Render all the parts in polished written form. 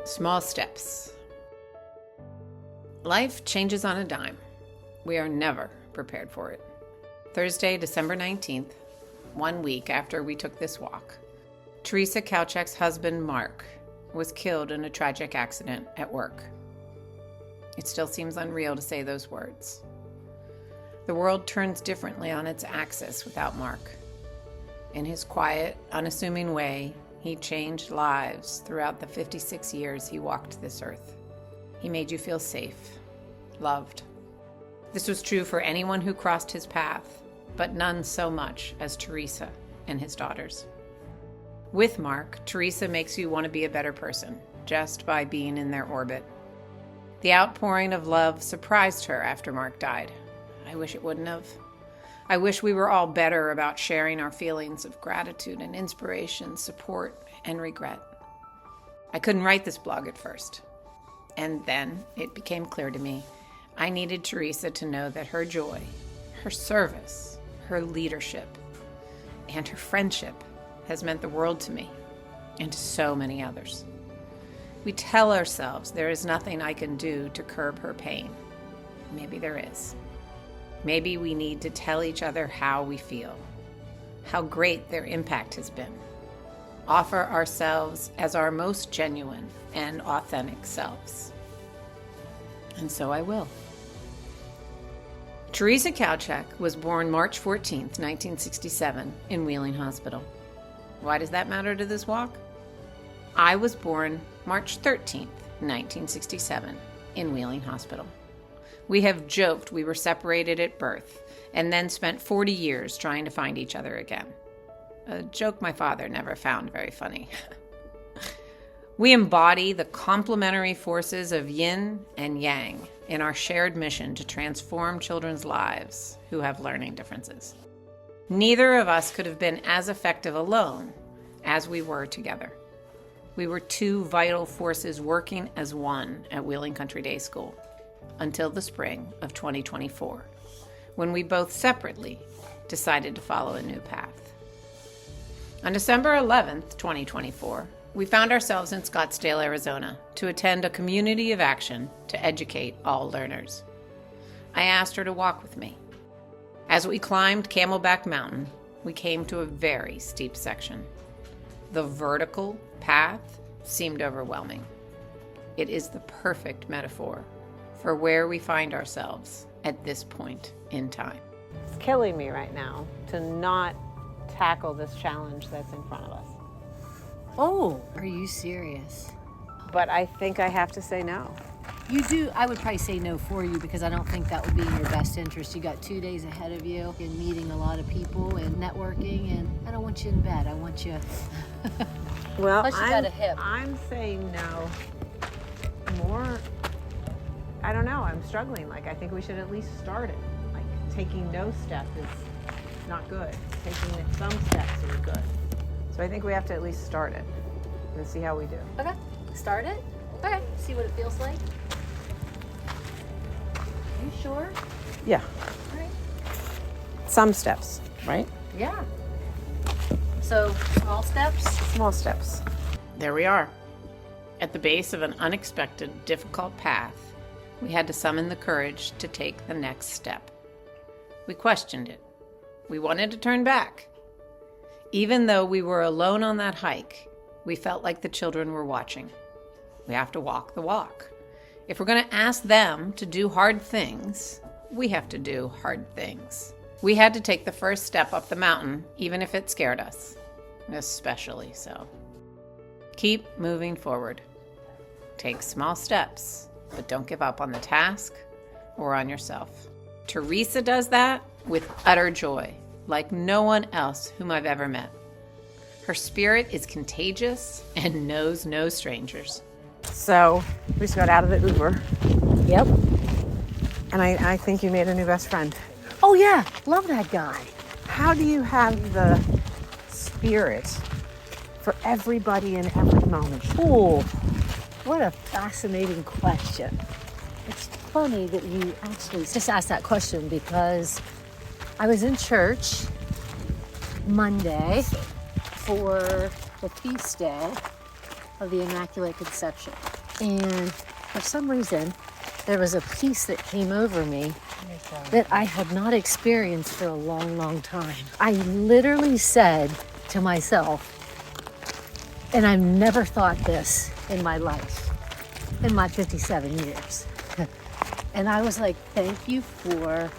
Small steps. Life changes on a dime. We are never prepared for it. Thursday, December 19th, 1 week after we took this walk, Theresa Kowcheck's husband, Mark, was killed in a tragic accident at work. It still seems unreal to say those words. The world turns differently on its axis without Mark. In his quiet, unassuming way, he changed lives throughout the 56 years he walked this earth. He made you feel safe, loved. This was true for anyone who crossed his path, but none so much as Theresa and his daughters. With Mark, Theresa makes you want to be a better person, just by being in their orbit. The outpouring of love surprised her after Mark died. I wish it wouldn't have. I wish we were all better about sharing our feelings of gratitude and inspiration, support, and regret. I couldn't write this blog at first. And then it became clear to me I needed Theresa to know that her joy, her service, her leadership, and her friendship has meant the world to me and to so many others. We tell ourselves there is nothing I can do to curb her pain. Maybe there is. Maybe we need to tell each other how we feel, how great their impact has been. Offer ourselves as our most genuine and authentic selves. And so I will. Theresa Kowcheck was born March 14th, 1967 in Wheeling Hospital. Why does that matter to this walk? I was born March 13th, 1967 in Wheeling Hospital. We have joked we were separated at birth and then spent 40 years trying to find each other again. A joke my father never found very funny. We embody the complementary forces of yin and yang in our shared mission to transform children's lives who have learning differences. Neither of us could have been as effective alone as we were together. We were two vital forces working as one at Wheeling Country Day School until the spring of 2024, when we both separately decided to follow a new path. On December 11th, 2024, we found ourselves in Scottsdale, Arizona, to attend a community of action to educate all learners. I asked her to walk with me. As we climbed Camelback Mountain, we came to a very steep section. The vertical path seemed overwhelming. It is the perfect metaphor for where we find ourselves at this point in time. It's killing me right now to not tackle this challenge that's in front of us. Oh, are you serious? But I think I have to say no. You do. I would probably say no for you because I don't think that would be in your best interest. You got 2 days ahead of you in meeting a lot of people and networking, and I don't want you in bed. I want you. Well, Plus you got a hip. I'm saying no more. I don't know. I'm struggling. I think we should at least start it. Taking no step is not good. Taking some steps is good. So I think we have to at least start it and see how we do. Okay, start it. Okay, see what it feels like. You sure? Yeah. All right. Some steps, right? Yeah. So, small steps? Small steps. There we are. At the base of an unexpected, difficult path, we had to summon the courage to take the next step. We questioned it. We wanted to turn back. Even though we were alone on that hike, we felt like the children were watching. We have to walk the walk. If we're going to ask them to do hard things, we have to do hard things. We had to take the first step up the mountain, even if it scared us, especially so. Keep moving forward. Take small steps, but don't give up on the task or on yourself. Theresa does that with utter joy, like no one else whom I've ever met. Her spirit is contagious and knows no strangers. So we just got out of the Uber. Yep. And I think you made a new best friend. Oh yeah, love that guy. How do you have the spirit for everybody in every moment? Oh, what a fascinating question. It's funny that you actually just asked that question because I was in church Monday for the feast day of the Immaculate Conception. And for some reason, there was a peace that came over me that I had not experienced for a long, long time. I literally said to myself, and I've never thought this in my life, in my 57 years. And I was like, thank you for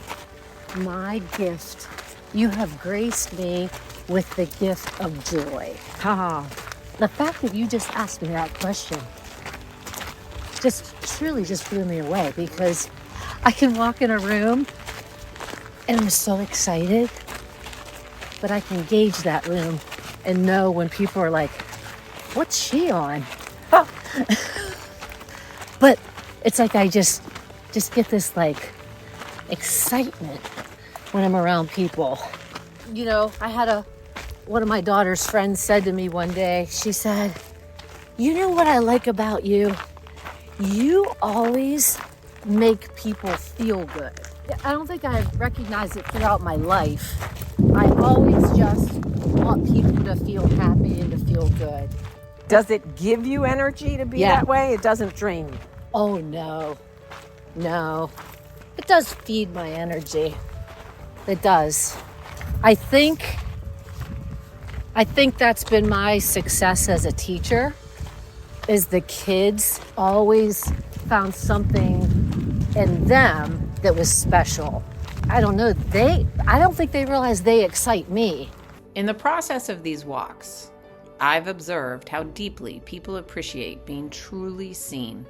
my gift. You have graced me with the gift of joy. The fact that you just asked me that question just truly just blew me away, because I can walk in a room and I'm so excited, but I can gauge that room and know when people are like, what's she on? But it's like I just get this like excitement when I'm around people. You know, I had one of my daughter's friends said to me one day, she said, you know what I like about you? You always make people feel good. I don't think I've recognized it throughout my life. I always just want people to feel happy and to feel good. Does it give you energy to be that way? It doesn't drain you? Oh, no. It does feed my energy. It does. I think that's been my success as a teacher, is the kids always found something in them that was special. I don't know, I don't think they realize they excite me. In the process of these walks, I've observed how deeply people appreciate being truly seen.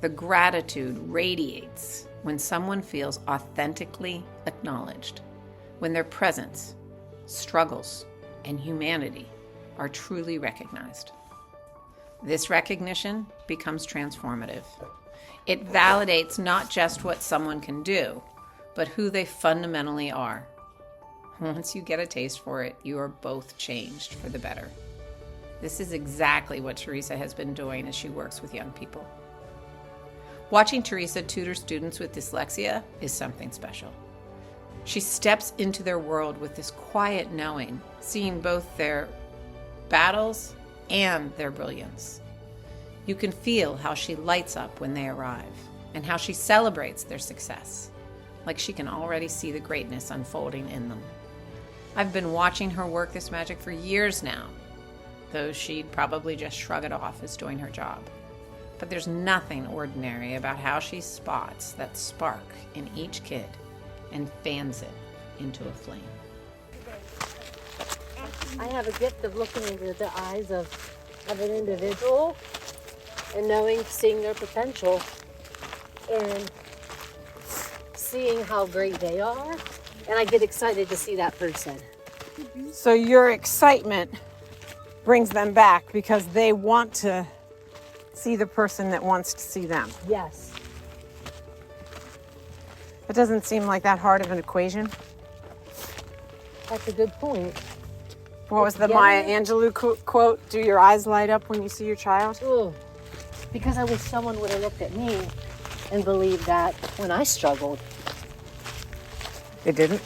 The gratitude radiates when someone feels authentically acknowledged, when their presence, struggles, and humanity are truly recognized. This recognition becomes transformative. It validates not just what someone can do, but who they fundamentally are. Once you get a taste for it, you are both changed for the better. This is exactly what Theresa has been doing as she works with young people. Watching Theresa tutor students with dyslexia is something special. She steps into their world with this quiet knowing, seeing both their battles and their brilliance. You can feel how she lights up when they arrive and how she celebrates their success, like she can already see the greatness unfolding in them. I've been watching her work this magic for years now, though she'd probably just shrug it off as doing her job. But there's nothing ordinary about how she spots that spark in each kid and fans it into a flame. I have a gift of looking into the eyes of an individual and seeing their potential and seeing how great they are. And I get excited to see that person. So your excitement brings them back because they want to see the person that wants to see them. Yes. It doesn't seem like that hard of an equation. That's a good point. What was the Maya Angelou quote? Do your eyes light up when you see your child? Ooh, because I wish someone would have looked at me and believed that when I struggled. It didn't?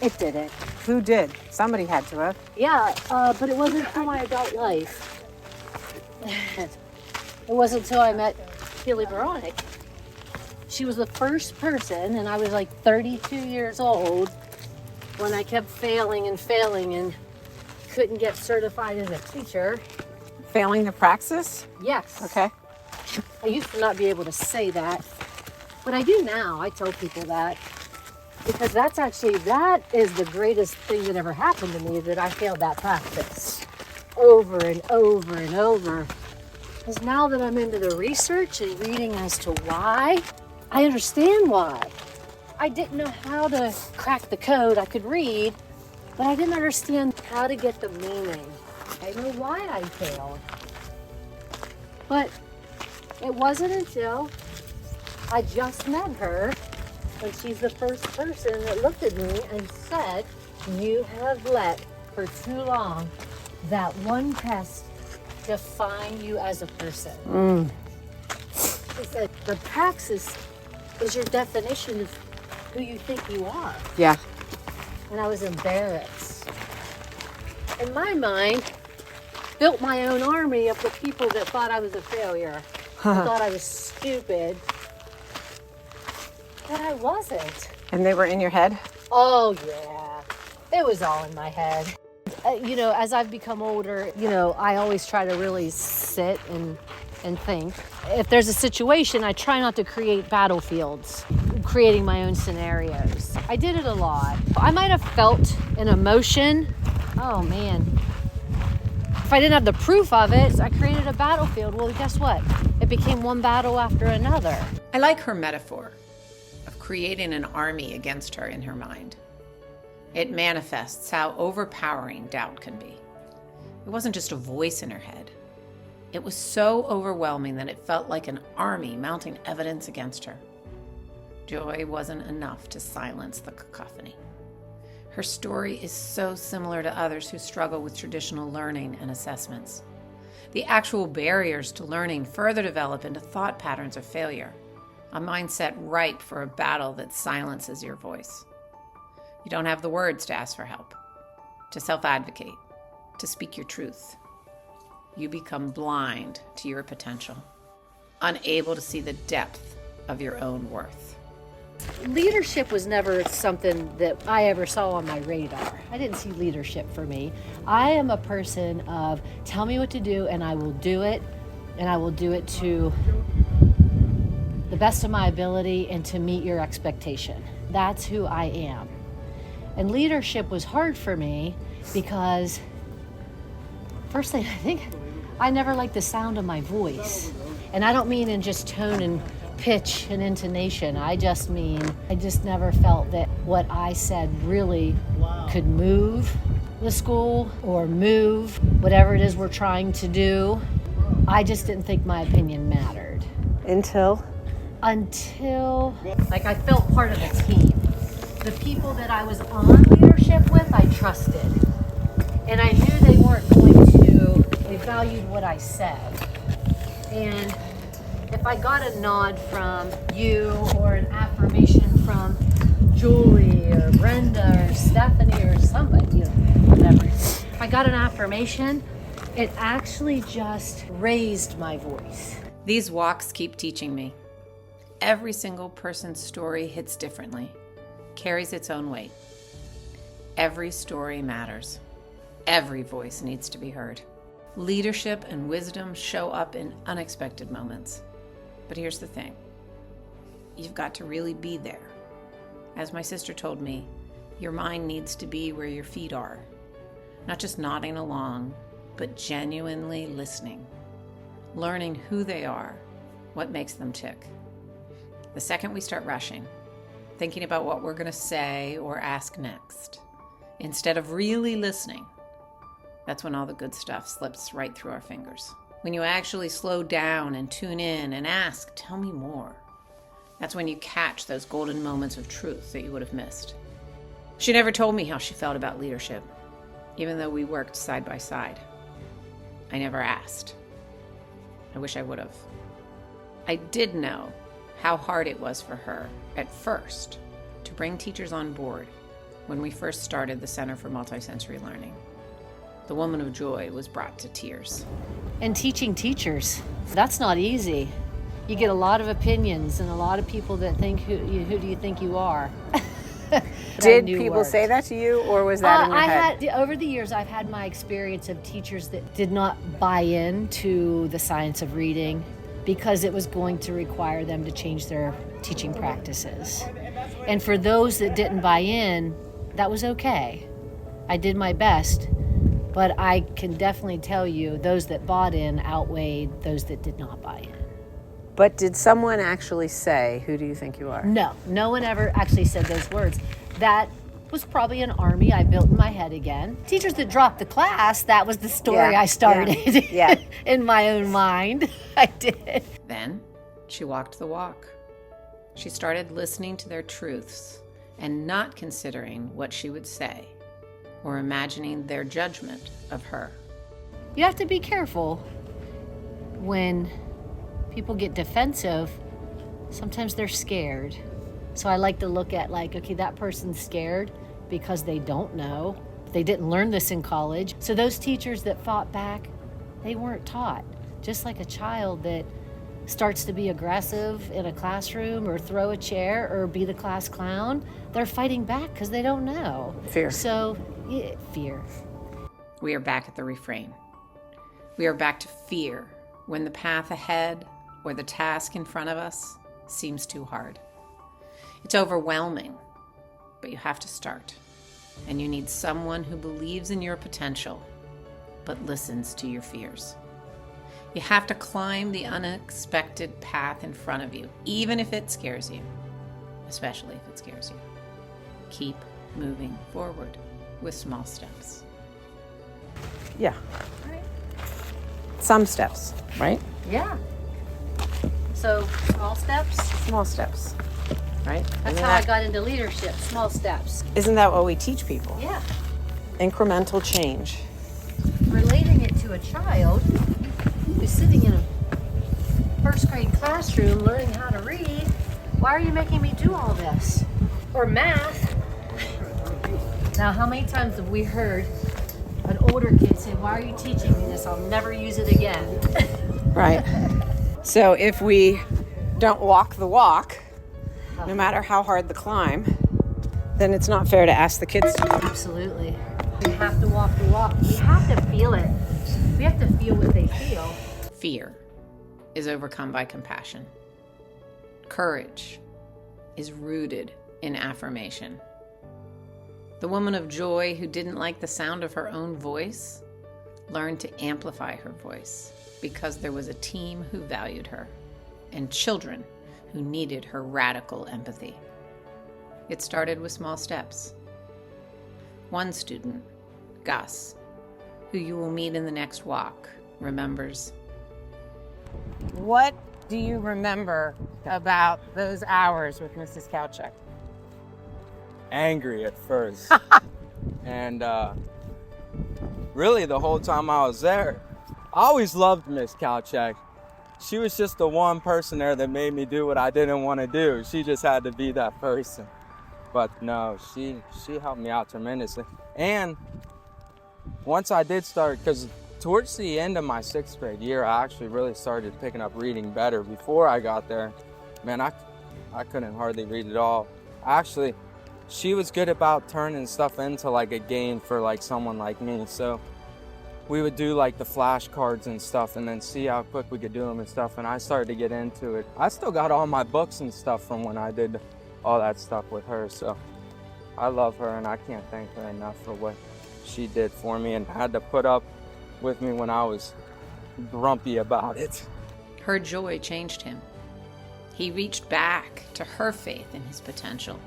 It didn't. Who did? Somebody had to have. Yeah, but it wasn't until my adult life. It wasn't until I met Keely Veronic. She was the first person, and I was like 32 years old when I kept failing and couldn't get certified as a teacher. Failing the praxis? Yes. Okay. I used to not be able to say that, but I do now. I tell people that because that is the greatest thing that ever happened to me, that I failed that practice over and over and over. Because now that I'm into the research and reading as to why, I understand why. I didn't know how to crack the code. I could read, but I didn't understand how to get the meaning. I didn't know why I failed. But it wasn't until I just met her, and she's the first person that looked at me and said, you have let for too long that one test define you as a person. She said, the praxis is your definition of who you think you are. Yeah. And I was embarrassed. In my mind, built my own army of the people that thought I was a failure. I thought I was stupid. But I wasn't. And they were in your head? Oh, yeah. It was all in my head. As I've become older, I always try to really sit and think. If there's a situation, I try not to create battlefields, creating my own scenarios. I did it a lot. I might have felt an emotion. Oh, man. If I didn't have the proof of it, I created a battlefield. Well, guess what? It became one battle after another. I like her metaphor of creating an army against her in her mind. It manifests how overpowering doubt can be. It wasn't just a voice in her head. It was so overwhelming that it felt like an army mounting evidence against her. Joy wasn't enough to silence the cacophony. Her story is so similar to others who struggle with traditional learning and assessments. The actual barriers to learning further develop into thought patterns of failure, a mindset ripe for a battle that silences your voice. You don't have the words to ask for help, to self-advocate, to speak your truth. You become blind to your potential, unable to see the depth of your own worth. Leadership was never something that I ever saw on my radar. I didn't see leadership for me. I am a person of tell me what to do and I will do it, and I will do it to the best of my ability and to meet your expectation. That's who I am. And leadership was hard for me because, first thing, I think I never liked the sound of my voice. And I don't mean in just tone and pitch and intonation. I just never felt that what I said really could move the school or move whatever it is we're trying to do. I just didn't think my opinion mattered. Until like I felt part of a team. The people that I was on leadership with, I trusted. And I knew they valued what I said. And if I got a nod from you or an affirmation from Julie or Brenda or Stephanie or somebody, whatever. If I got an affirmation, it actually just raised my voice. These walks keep teaching me. Every single person's story hits differently, carries its own weight. Every story matters. Every voice needs to be heard. Leadership and wisdom show up in unexpected moments. But here's the thing. You've got to really be there. As my sister told me, your mind needs to be where your feet are. Not just nodding along, but genuinely listening. Learning who they are, what makes them tick. The second we start rushing, thinking about what we're going to say or ask next, instead of really listening, that's when all the good stuff slips right through our fingers. When you actually slow down and tune in and ask, tell me more, that's when you catch those golden moments of truth that you would have missed. She never told me how she felt about leadership, even though we worked side by side. I never asked. I wish I would have. I did know how hard it was for her at first to bring teachers on board when we first started the Center for Multisensory Learning. The woman of joy was brought to tears. And teaching teachers, that's not easy. You get a lot of opinions and a lot of people that think, who do you think you are? Did people say that to you, or was that in your head? Over the years, I've had my experience of teachers that did not buy into the science of reading because it was going to require them to change their teaching practices. And for those that didn't buy in, that was okay. I did my best, but I can definitely tell you those that bought in outweighed those that did not buy in. But did someone actually say, who do you think you are? No one ever actually said those words. That was probably an army I built in my head again. Teachers that dropped the class, that was the story I started in my own mind. I did. Then she walked the walk. She started listening to their truths and not considering what she would say or imagining their judgment of her. You have to be careful when people get defensive. Sometimes they're scared. So I like to look at okay, that person's scared because they don't know. They didn't learn this in college. So those teachers that fought back, They weren't taught. Just like a child that starts to be aggressive in a classroom or throw a chair or be the class clown, they're fighting back because they don't know. Fear. So, yeah, fear. We are back at the refrain. We are back to fear when the path ahead or the task in front of us seems too hard. It's overwhelming, but you have to start. And you need someone who believes in your potential, but listens to your fears. You have to climb the unexpected path in front of you, even if it scares you, especially if it scares you. Keep moving forward with small steps. Yeah. Some steps, right? Yeah. So, small steps. Small steps, right? That's how I got into leadership, small steps. Isn't that what we teach people? Yeah. Incremental change. Relating it to a child who's sitting in a first grade classroom learning how to read, why are you making me do all this? Or math. Now, how many times have we heard an older kid say, why are you teaching me this? I'll never use it again. Right. So if we don't walk the walk, no matter how hard the climb, then it's not fair to ask the kids to. Absolutely. We have to walk the walk. We have to feel it. We have to feel what they feel. Fear is overcome by compassion. Courage is rooted in affirmation. The woman of joy who didn't like the sound of her own voice learned to amplify her voice because there was a team who valued her and children who needed her radical empathy. It started with small steps. One student, Gus, who you will meet in the next walk, remembers. What do you remember about those hours with Mrs. Kowcheck? Angry at first. And really the whole time I was there, I always loved Miss Kowcheck. She was just the one person there that made me do what I didn't want to do. She just had to be that person. But no, she helped me out tremendously. And once I did start, because towards the end of my 6th grade year, I actually really started picking up reading better. Before I got there, man, I couldn't hardly read at all. Actually, she was good about turning stuff into like a game for like someone like me. So we would do like the flashcards and stuff and then see how quick we could do them and stuff. And I started to get into it. I still got all my books and stuff from when I did all that stuff with her. So I love her and I can't thank her enough for what she did for me and had to put up with me when I was grumpy about it. Her joy changed him. He reached back to her faith in his potential.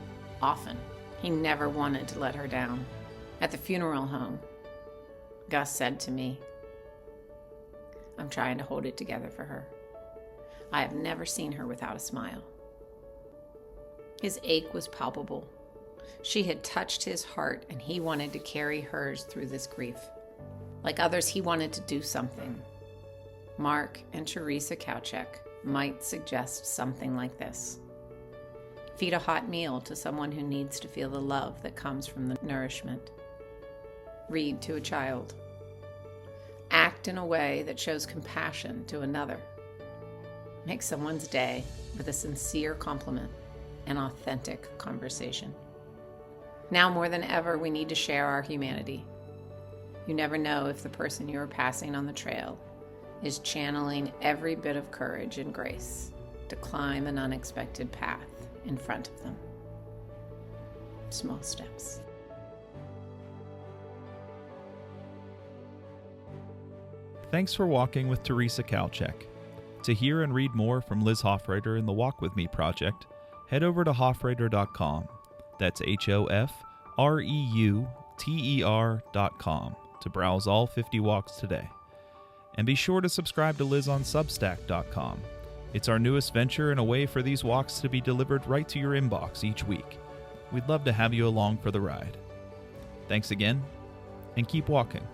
Often, he never wanted to let her down. At the funeral home, Gus said to me, "I'm trying to hold it together for her. I have never seen her without a smile." His ache was palpable. She had touched his heart, and he wanted to carry hers through this grief. Like others, he wanted to do something. Mark and Theresa Kowcheck might suggest something like this. Feed a hot meal to someone who needs to feel the love that comes from the nourishment. Read to a child. Act in a way that shows compassion to another. Make someone's day with a sincere compliment and authentic conversation. Now more than ever, we need to share our humanity. You never know if the person you are passing on the trail is channeling every bit of courage and grace to climb an unexpected path in front of them. Small steps. Thanks for walking with Theresa Kowcheck. To hear and read more from Liz Hofreiter and the Walk With Me project, head over to hofreiter.com. That's HOFREUTER.com to browse all 50 walks today. And be sure to subscribe to Liz on Substack.com. It's our newest venture and a way for these walks to be delivered right to your inbox each week. We'd love to have you along for the ride. Thanks again, and keep walking.